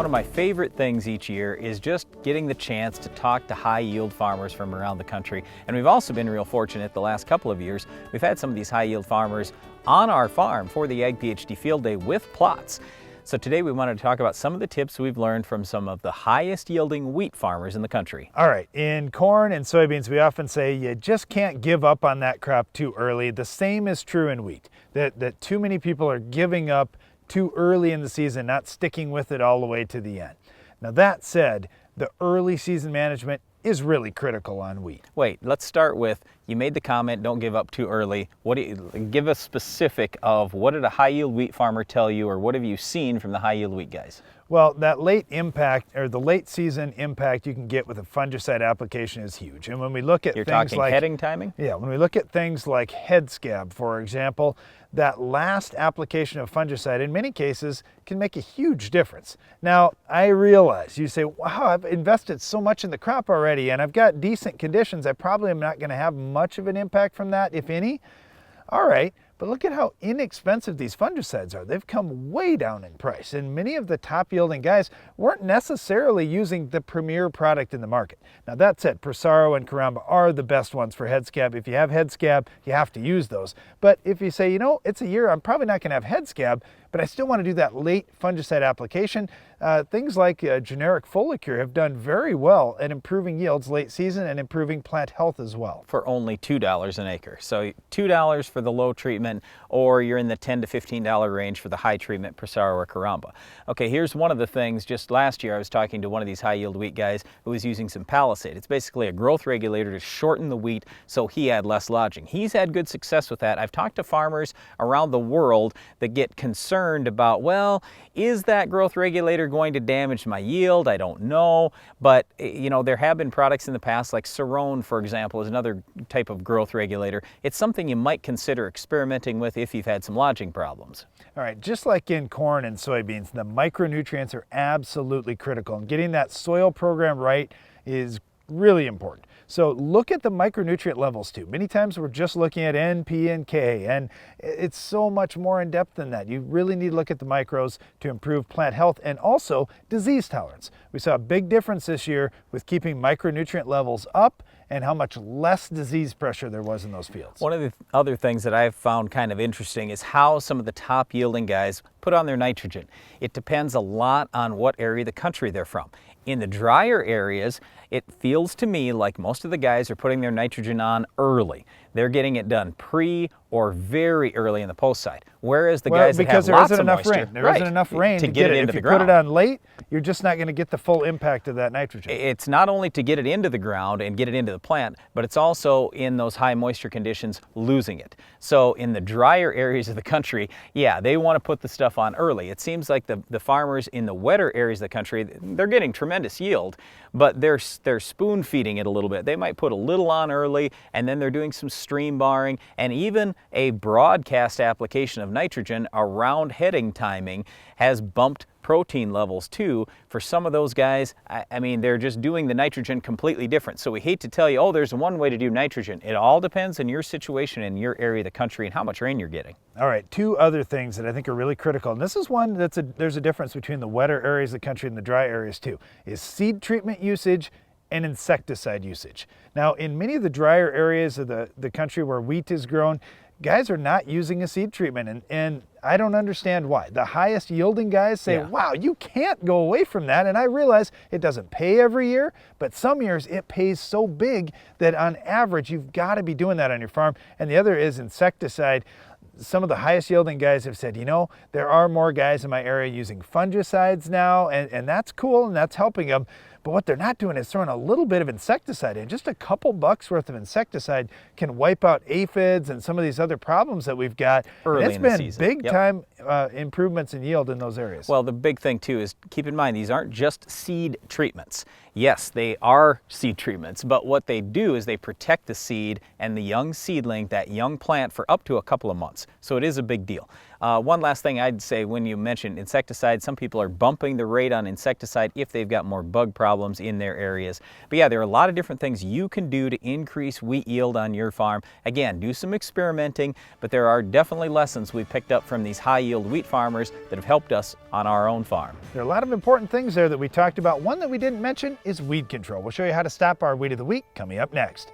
One of my favorite things each year is just getting the chance to talk to high yield farmers from around the country. And we've also been real fortunate the last couple of years. We've had some of these high yield farmers on our farm for the Ag PhD Field Day with plots. So today we wanted to talk about some of the tips we've learned from some of the highest yielding wheat farmers in the country. All right, in corn and soybeans, we often say you just can't give up on that crop too early. The same is true in wheat, that too many people are giving up too early in the season, not sticking with it all the way to the end. Now that said, the early season management is really critical on wheat. Wait, let's start with, you made the comment, don't give up too early. Give us specific of what did a high yield wheat farmer tell you, or what have you seen from the high yield wheat guys? Well, that late impact, or the late season impact you can get with a fungicide application is huge. And when we look at You're things talking like heading timing? Yeah, when we look at things like head scab, for example, that last application of fungicide in many cases can make a huge difference. Now, I realize you say, wow, I've invested so much in the crop already and I've got decent conditions. I probably am not going to have much of an impact from that, if any. All right, but look at how inexpensive these fungicides are. They've come way down in price, and many of the top yielding guys weren't necessarily using the premier product in the market. Now that said, Prosaro and Caramba are the best ones for head scab. If you have head scab, you have to use those. But if you say, you know, it's a year, I'm probably not going to have head scab, but I still want to do that late fungicide application, things like generic Folicure have done very well at improving yields late season and improving plant health as well. For only $2 an acre. So $2 for the low treatment, or you're in the $10 to $15 range for the high treatment Prosaro or Caramba. Okay, here's one of the things. Just last year I was talking to one of these high yield wheat guys who was using some Palisade. It's basically a growth regulator to shorten the wheat so he had less lodging. He's had good success with that. I've talked to farmers around the world that get concerned about, well, is that growth regulator going to damage my yield? I don't know. But, you know, there have been products in the past, like Cerone, for example, is another type of growth regulator. It's something you might consider experimenting with if you've had some lodging problems. All right, just like in corn and soybeans, the micronutrients are absolutely critical, and getting that soil program right is really important. So look at the micronutrient levels too. Many times we're just looking at N, P, and K, and it's so much more in depth than that. You really need to look at the micros to improve plant health and also disease tolerance. We saw a big difference this year with keeping micronutrient levels up and how much less disease pressure there was in those fields. One of the other things that I've found kind of interesting is how some of the top yielding guys put on their nitrogen. It depends a lot on what area of the country they're from. In the drier areas, it feels to me like most of the guys are putting their nitrogen on early. They're getting it done pre or very early in the post side. Whereas the guys that have lots of moisture, there isn't enough rain to get it into the ground. If you put it on late, you're just not going to get the full impact of that nitrogen. It's not only to get it into the ground and get it into the plant, but it's also in those high moisture conditions losing it. So in the drier areas of the country, yeah, they want to put the stuff on early. It seems like the farmers in the wetter areas of the country, they're getting tremendous yield, but they're spoon feeding it a little bit. They might put a little on early, and then they're doing some stream barring, and even a broadcast application of nitrogen around heading timing has bumped protein levels too. For some of those guys, I mean, they're just doing the nitrogen completely different. So we hate to tell you, oh, there's one way to do nitrogen. It all depends on your situation in your area of the country and how much rain you're getting. All right, two other things that I think are really critical, and this is one there's a difference between the wetter areas of the country and the dry areas too, is seed treatment usage and insecticide usage. Now, in many of the drier areas of the country where wheat is grown, guys are not using a seed treatment, and I don't understand why. The highest yielding guys say, wow, you can't go away from that, and I realize it doesn't pay every year, but some years it pays so big that on average you've got to be doing that on your farm. And the other is insecticide. Some of the highest yielding guys have said, you know, there are more guys in my area using fungicides now, and that's cool, and that's helping them. But what they're not doing is throwing a little bit of insecticide in. Just a couple bucks worth of insecticide can wipe out aphids and some of these other problems that we've got. Early in the season. It's been big time improvements in yield in those areas. Well, the big thing too is keep in mind these aren't just seed treatments. Yes, they are seed treatments, but what they do is they protect the seed and the young seedling, that young plant, for up to a couple of months. So it is a big deal. One last thing I'd say when you mention insecticide, some people are bumping the rate on insecticide if they've got more bug problems in their areas. But yeah, there are a lot of different things you can do to increase wheat yield on your farm. Again, do some experimenting, but there are definitely lessons we've picked up from these high yield wheat farmers that have helped us on our own farm. There are a lot of important things there that we talked about. One that we didn't mention is weed control. We'll show you how to stop our weed of the week coming up next.